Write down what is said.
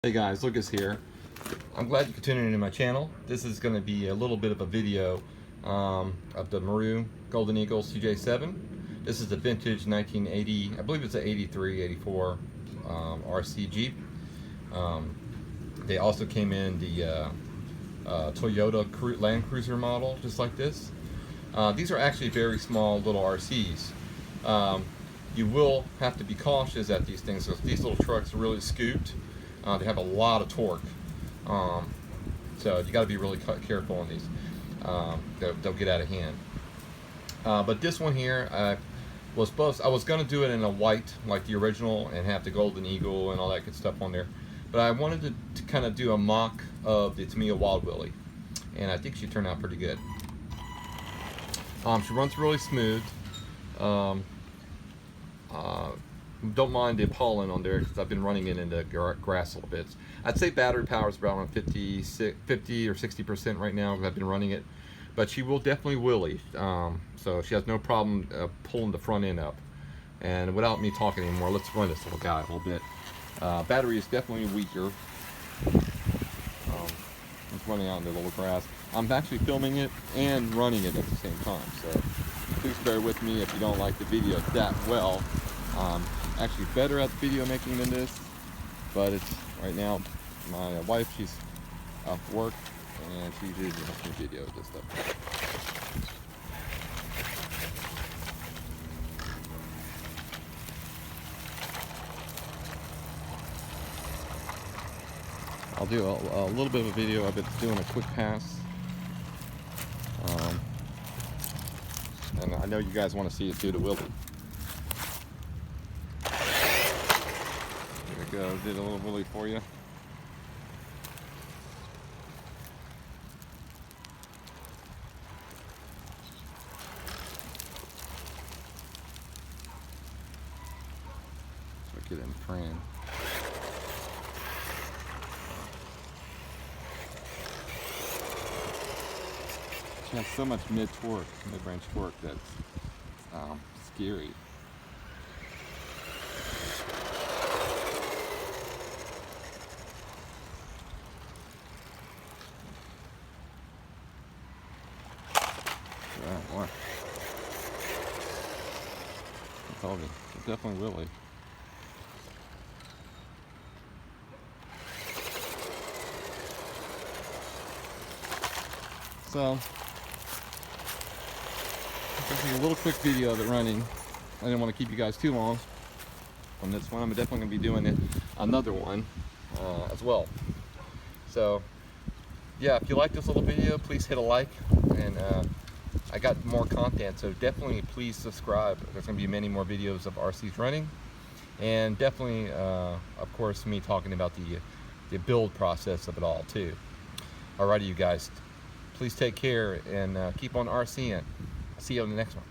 Hey guys, Lucas here. I'm glad you could tune into my channel. This is going to be a little bit of a video of the Marui Golden Eagle CJ-7. This is a vintage 1980, I believe it's an 83, 84 RC Jeep. They also came in the Toyota Land Cruiser model, just like this. These are actually very small little RCs. You will have to be cautious at these things because these little trucks really scoot. They have a lot of torque, so you got to be really careful on these. They'll get out of hand. But this one here, I was going to do it in a white like the original and have the Golden Eagle and all that good stuff on there. But I wanted to kind of do a mock of the Tamiya Wild Wheelie, and I think she turned out pretty good. She runs really smooth. Don't mind the pollen on there because I've been running it into grass a little bit. I'd say battery power is around 50 or 60% right now because I've been running it. But she will definitely wheelie, so she has no problem pulling the front end up. And without me talking anymore, let's run this little guy a little bit. Battery is definitely weaker. It's running out in the little grass. I'm actually filming it and running it at the same time, so please bear with me if you don't like the video that well. Actually better at video making than this, but it's right now my wife, she's off work and she's usually making videos and stuff. I'll do a little bit of a video of it doing a quick pass, and I know you guys want to see it do the wheelie. Go, did a little wheelie for you. So get in frame. She has so much mid-range torque that's scary. What? I told you, it definitely will. So, this is a little quick video of it running. I didn't want to keep you guys too long on this one. I'm definitely going to be doing another one as well. So, yeah, if you like this little video, please hit a like, and I got more content, so definitely please subscribe. There's going to be many more videos of RCs running, and definitely, of course, me talking about the build process of it all too. Alrighty, you guys, please take care and keep on RCing. I'll see you on the next one.